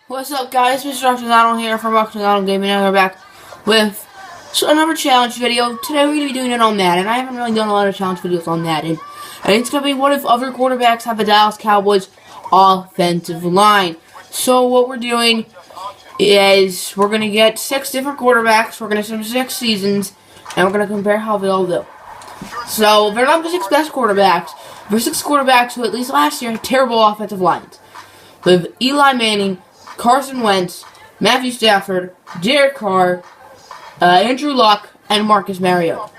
What's up, guys? Mr. Octagonal here from Octagonal Gaming, and we're back with another challenge video. Today we're going to be doing it on Madden. I haven't really done a lot of challenge videos on Madden. And it's going to be what if other quarterbacks have the Dallas Cowboys offensive line. So what we're doing is we're going to get 6 different quarterbacks. We're going to send 6 seasons, and we're going to compare how they all do. So they're not the 6 best quarterbacks. They're 6 quarterbacks who at least last year had terrible offensive lines. With Eli Manning, Carson Wentz, Matthew Stafford, Derek Carr, Andrew Luck, and Marcus Mariota.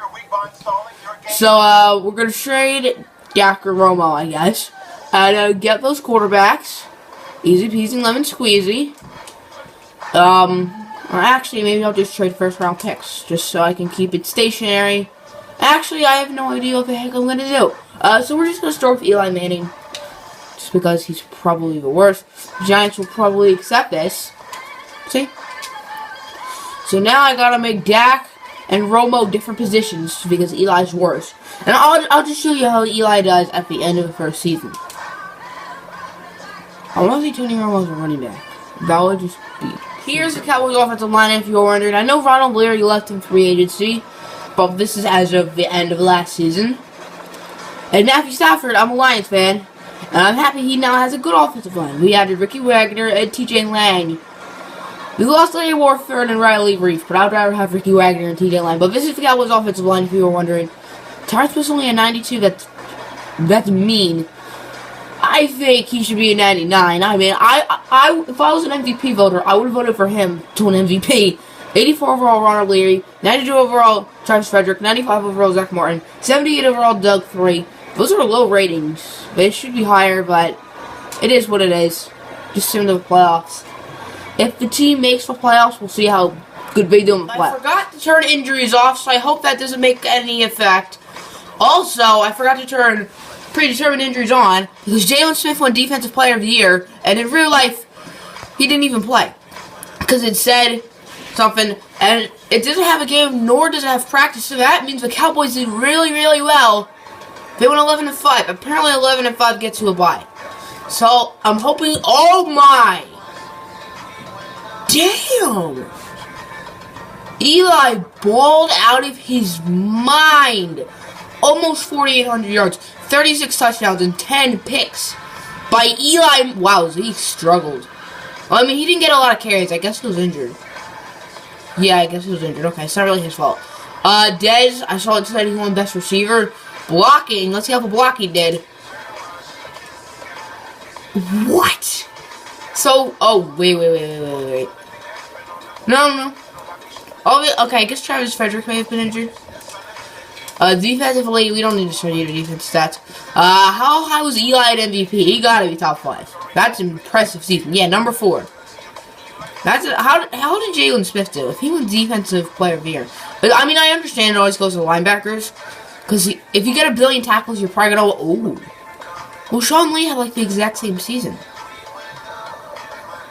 So, we're going to trade Dak or Romo, I guess, and get those quarterbacks. Easy peasy, lemon squeezy. Or actually, maybe I'll just trade first round picks, just so I can keep it stationary. Actually, I have no idea what the heck I'm going to do. So we're just going to start with Eli Manning, just because he's probably the worst. The Giants will probably accept this. See? So now I gotta make Dak and Romo different positions because Eli's worse. And I'll just show you how Eli does at the end of the first season. I want to see Tony Romo's a running back. That would just be... Here's the Cowboys offensive line, if you're wondering. I know Ronald Leary left in free agency, but this is as of the end of last season. And Matthew Stafford, I'm a Lions fan, and I'm happy he now has a good offensive line. We added Ricky Wagner and TJ Lang. We lost Larry Warford and Riley Reef, but I'd rather have Ricky Wagner and TJ Lang. But this is the Cowboys offensive line, if you were wondering. Tyron was only a 92, that's mean. I think he should be a 99. I mean, if I was an MVP voter, I would have voted for him to an MVP. 84 overall, Ronald Leary. 92 overall, Travis Frederick. 95 overall, Zach Martin. 78 overall, Doug 3. Those are low ratings. They should be higher, but it is what it is. Just send them to the playoffs. If the team makes the playoffs, we'll see how good they do in the playoffs. I forgot to turn injuries off, so I hope that doesn't make any effect. Also, I forgot to turn predetermined injuries on, because Jalen Smith won Defensive Player of the Year, and in real life, he didn't even play. Because it said something, and it doesn't have a game, nor does it have practice, so that means the Cowboys did really, really well. They went 11-5. Apparently 11-5 gets you a bye. So, I'm hoping, oh my! Damn! Eli balled out of his mind. Almost 4,800 yards, 36 touchdowns, and 10 picks by Eli. Wow, Zeke struggled. Well, I mean, he didn't get a lot of carries. I guess he was injured. Yeah, I guess he was injured. Okay, it's not really his fault. Dez, I saw it said he won best receiver. Blocking, let's see how the blocking did. What? So, oh, wait. No. Oh, okay, I guess Travis Frederick may have been injured. Defensively, we don't need to show you the defense stats. How high was Eli at MVP? He gotta be top 5. That's an impressive season. Yeah, number 4. How did Jalen Smith do? If he won Defensive Player of the Year. But, I mean, I understand it always goes to the linebackers. Because if you get a billion tackles, you're probably gonna... Ooh. Well, Sean Lee had, like, the exact same season.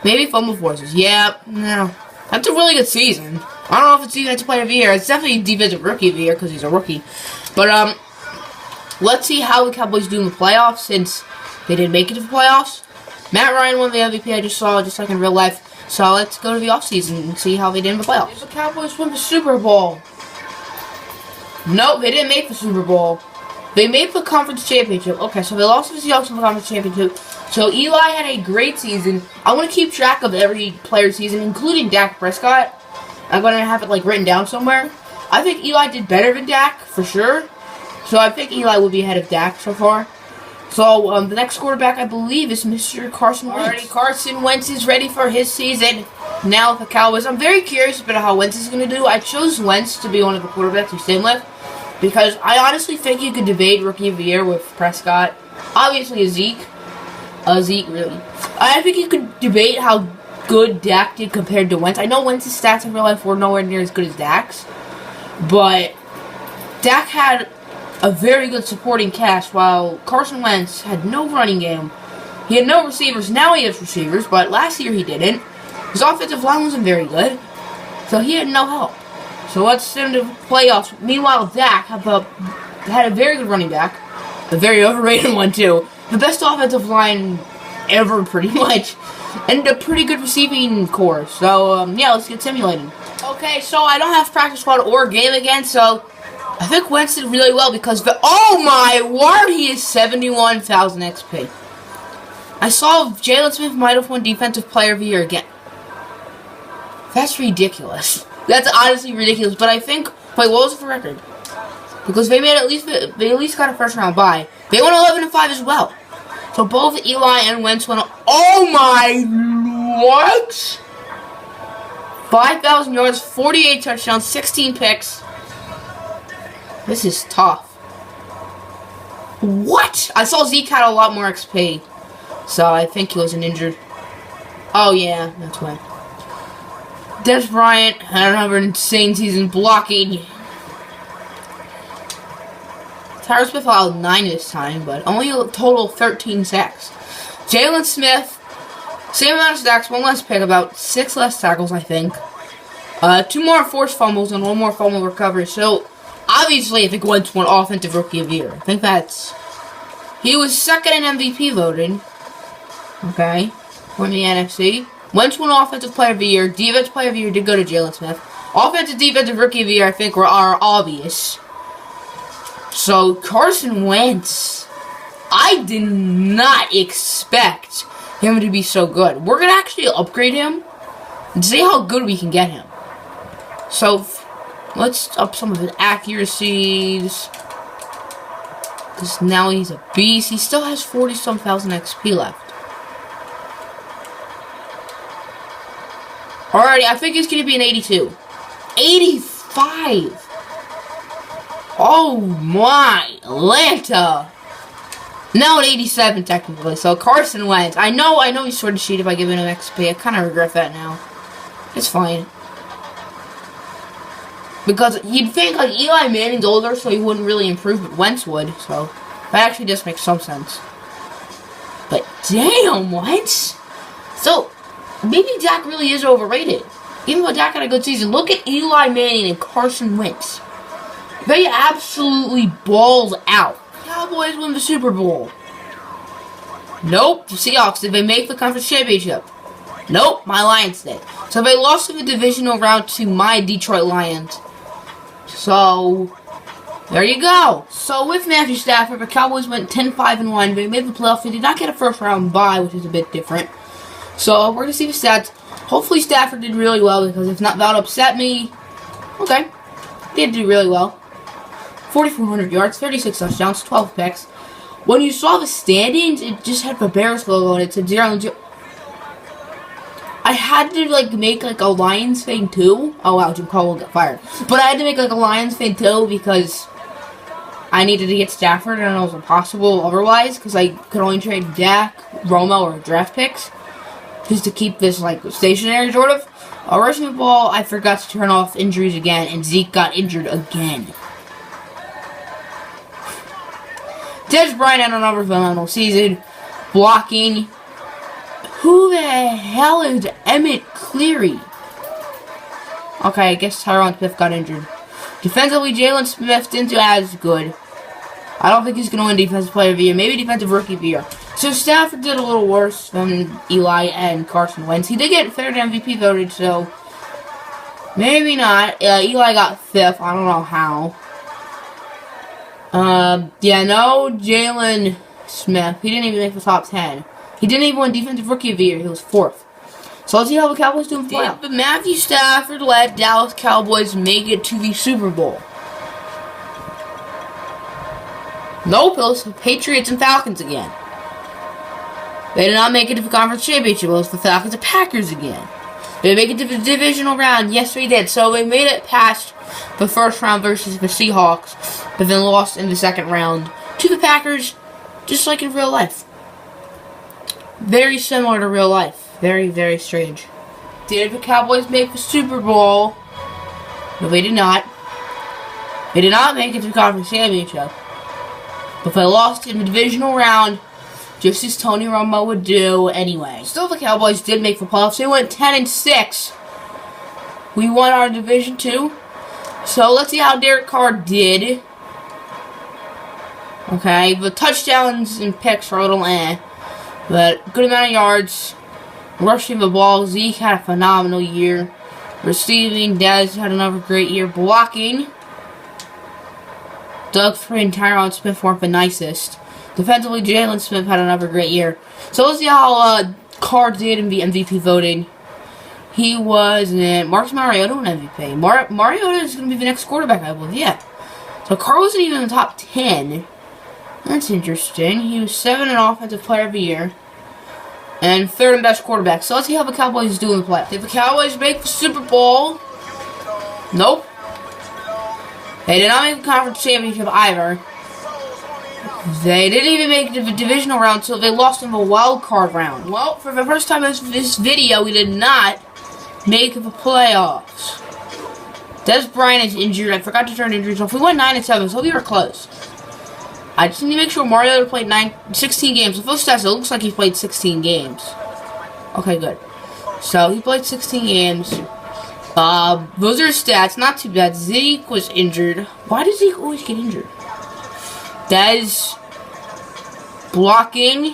Maybe fumble forces. Yeah, no. That's a really good season. I don't know if it's Defensive Player of the Year. It's definitely Defensive Rookie of the Year because he's a rookie. But, let's see how the Cowboys do in the playoffs since they didn't make it to the playoffs. Matt Ryan won the MVP I just saw, just like in real life. So let's go to the offseason and see how they did in the playoffs. The Cowboys won the Super Bowl. Nope, they didn't make the Super Bowl. They made the conference championship. Okay, so they lost to the Seahawks in the conference championship. So Eli had a great season. I want to keep track of every player's season, including Dak Prescott. I'm going to have it like written down somewhere. I think Eli did better than Dak, for sure. So I think Eli will be ahead of Dak so far. So the next quarterback, I believe, is Mr. Carson Wentz. Already, Carson Wentz is ready for his season. Now with the Cowboys. I'm very curious about how Wentz is going to do. I chose Wentz to be one of the quarterbacks to stand with. Because I honestly think you could debate Rookie of the Year with Prescott. Obviously, Zeke, really. I think you could debate how good Dak did compared to Wentz. I know Wentz's stats in real life were nowhere near as good as Dak's. But Dak had a very good supporting cast, while Carson Wentz had no running game. He had no receivers. Now he has receivers, but last year he didn't. His offensive line wasn't very good, so he had no help. So let's send him to playoffs. Meanwhile, Dak had a very good running back. A very overrated one, too. The best offensive line ever, pretty much. and a pretty good receiving core. So, yeah, let's get simulated. Okay, so I don't have practice squad or game again, so I think Wentz did really well because oh my word, he is 71,000 XP. I saw Jalen Smith might have won Defensive Player of the Year again. That's ridiculous. That's honestly ridiculous. But I think, wait, what was it for record? Because they at least got a first round bye. They won 11-5 as well. So both Eli and Wentz went. Oh my what? 5,000 yards, 48 touchdowns, 16 picks. This is tough. What? I saw Zeke had a lot more XP. So I think he wasn't injured. Oh yeah, that's why. Des Bryant had another insane season blocking. Tyler Smith allowed 9 this time, but only a total of 13 sacks. Jalen Smith, same amount of sacks, 1 less pick, about 6 less tackles, I think. 2 more forced fumbles and 1 more fumble recovery. So, obviously, I think Wentz won Offensive Rookie of the Year. I think that's... He was second in MVP voting. Okay. From the NFC. Wentz won Offensive Player of the Year. Defensive Player of the Year did go to Jalen Smith. Offensive Defensive Rookie of the Year, I think, are obvious. So, Carson Wentz, I did not expect him to be so good. We're going to actually upgrade him and see how good we can get him. So, let's up some of his accuracies. Because now he's a beast. He still has 40-some thousand XP left. Alrighty, I think it's going to be an 82. 85! Oh my, Atlanta! Now at 87 technically, so Carson Wentz. I know he's sort of cheated by giving him XP. I kind of regret that now. It's fine. Because you'd think like Eli Manning's older, so he wouldn't really improve, but Wentz would, so that actually does make some sense. But damn, Wentz! So, maybe Dak really is overrated. Even though Dak had a good season, look at Eli Manning and Carson Wentz. They absolutely balls out. Cowboys win the Super Bowl. Nope. The Seahawks, did they make the conference championship? Nope. My Lions did. So they lost in the divisional round to my Detroit Lions. So, there you go. So with Matthew Stafford, the Cowboys went 10-5-1. They made the playoffs. They did not get a first round bye, which is a bit different. So we're going to see the stats. Hopefully Stafford did really well, because if not, that would upset me. Okay. He did do really well. 4,400 yards, 36 touchdowns, 12 picks. When you saw the standings, it just had the Bears logo on it. It said 0-0. I had to make a Lions thing too. Oh wow, Jim Caldwell got fired. But I had to make a Lions thing too because I needed to get Stafford, and it was impossible otherwise because I could only trade Dak, Romo, or draft picks just to keep this stationary sort of. Rushing the ball, I forgot to turn off injuries again, and Zeke got injured again. Des Bryant had another phenomenal season. Blocking. Who the hell is Emmett Cleary? Okay, I guess Tyron Smith got injured. Defensively, Jalen Smith didn't do as good. I don't think he's going to win Defensive Player of the Year. Maybe Defensive Rookie of the Year. So Stafford did a little worse than Eli and Carson Wentz. He did get third MVP voted, so maybe not. Eli got fifth. I don't know how. Yeah, no, Jalen Smith. He didn't even make the top 10. He didn't even win Defensive Rookie of the Year. He was fourth. So let's see how the Cowboys do in the playoffs. But Matthew Stafford led Dallas Cowboys make it to the Super Bowl. Nope, it was the Patriots and Falcons again. They did not make it to the conference championship. It was the Falcons and Packers again. They made it to the divisional round. Yes, they did. So they made it past the first round versus the Seahawks, but then lost in the second round to the Packers, just like in real life. Very similar to real life. Very, very strange. Did the Cowboys make the Super Bowl? No, they did not. They did not make it to the conference championship, but they lost in the divisional round, just as Tony Romo would do anyway. Still, the Cowboys did make the playoffs. They went 10-6. We won our division too. So let's see how Derek Carr did. Okay, the touchdowns and picks are a little but good amount of yards. Rushing the ball, Zeke had a phenomenal year. Receiving, Dez had another great year. Blocking, Doug Free and Tyron Smith weren't the nicest. Defensively, Jalen Smith had another great year. So let's see how Carr did in the MVP voting. He was in Marcus Mariota an MVP. Mariota is going to be the next quarterback, I believe. Yeah. So Carr wasn't even in the top 10. That's interesting. He was 7th in Offensive Player of the Year. And 3rd in best quarterback. So let's see how the Cowboys do in the playoffs. Did the Cowboys make the Super Bowl? Nope. They did not make the conference championship either. They didn't even make the divisional round, so they lost in the wild card round. Well, for the first time in this video, we did not make the playoffs. Des Bryant is injured. I forgot to turn injuries off. We went 9-7, so we were close. I just need to make sure Mario played 16 games. With those stats, it looks like he played 16 games. Okay, good. So he played 16 games. Those are his stats. Not too bad. Zeke was injured. Why does Zeke always get injured? Dez blocking.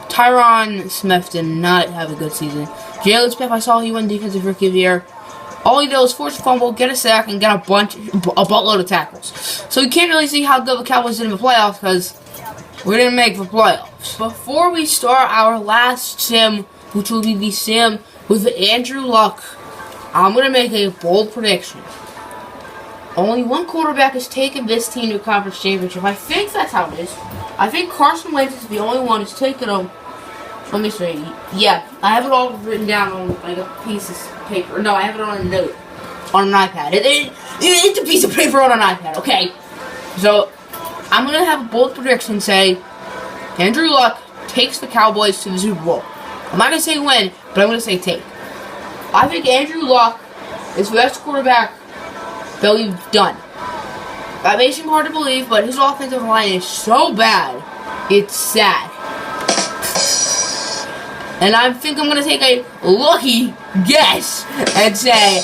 Tyron Smith did not have a good season. Jalen Smith, I saw he won Defensive Rookie of the Year. All he did was force a fumble, get a sack, and get a buttload of tackles. So we can't really see how good the Cowboys did in the playoffs because we didn't make the playoffs. Before we start our last sim, which will be the sim with Andrew Luck, I'm going to make a bold prediction. Only one quarterback has taken this team to a conference championship. I think that's how it is. I think Carson Wentz is the only one who's taken them. Let me show you. Yeah, I have it all written down on like a piece of paper. No, I have it on a note. On an iPad. It's a piece of paper on an iPad, okay? So, I'm going to have a bold prediction say, Andrew Luck takes the Cowboys to the Super Bowl. I'm not going to say win, but I'm going to say take. I think Andrew Luck is the best quarterback that we've done. That may seem hard to believe, but his offensive line is so bad, it's sad. And I think I'm going to take a lucky guess and say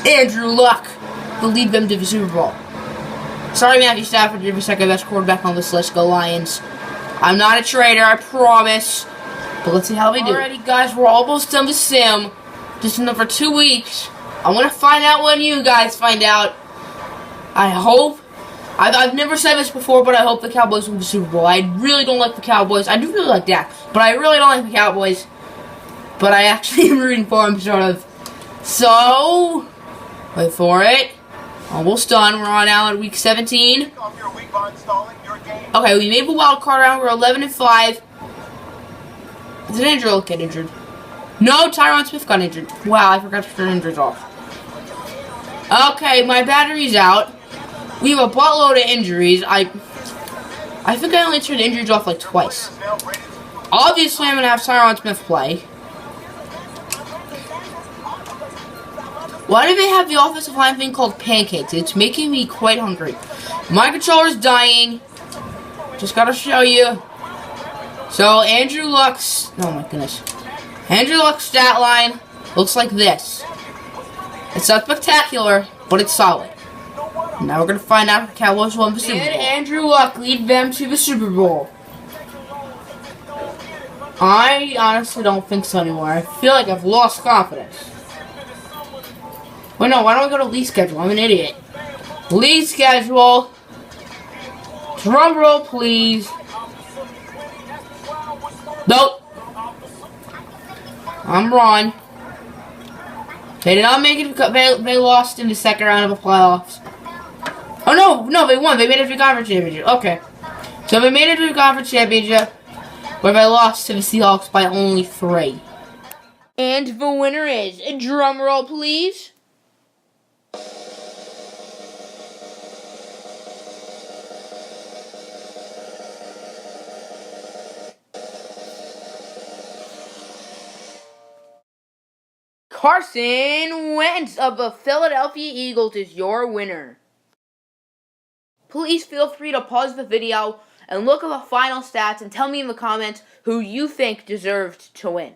Andrew Luck will lead them to the Super Bowl. Sorry, Matthew Stafford, you're the second best quarterback on this list. Go Lions. I'm not a traitor, I promise. But let's see how we do. Alrighty, guys, we're almost done with Sim. Just another 2 weeks. I want to find out when you guys find out. I hope. I've never said this before, but I hope the Cowboys win the Super Bowl. I really don't like the Cowboys. I do really like Dak, but I really don't like the Cowboys. But I actually am rooting for him, sort of. So, wait for it. Almost done. We're on now at week 17. Okay, we made the wild card round. We're 11-5. Did Andrew Luck get injured? No, Tyron Smith got injured. Wow, I forgot to turn injuries off. Okay, my battery's out. We have a buttload of injuries. I think I only turned injuries off like twice. Obviously, I'm going to have Tyron Smith play. Why do they have the offensive line thing called pancakes? It's making me quite hungry. My controller's dying. Just gotta show you. So, Andrew Luck's... Oh my goodness. Andrew Luck's stat line looks like this. It's not spectacular, but it's solid. Now we're gonna find out if the Cowboys won the Super Bowl. Did Andrew Luck lead them to the Super Bowl? I honestly don't think so anymore. I feel like I've lost confidence. Wait, no, why don't I go to league schedule? I'm an idiot. League schedule. Drum roll, please. Nope. I'm wrong. They did not make it. They lost in the second round of the playoffs. Oh, no, they won. They made it to the conference championship. Okay. So they made it to the conference championship, where they lost to the Seahawks by only 3. And the winner is, drum roll, please. Carson Wentz of the Philadelphia Eagles is your winner. Please feel free to pause the video and look at the final stats and tell me in the comments who you think deserved to win.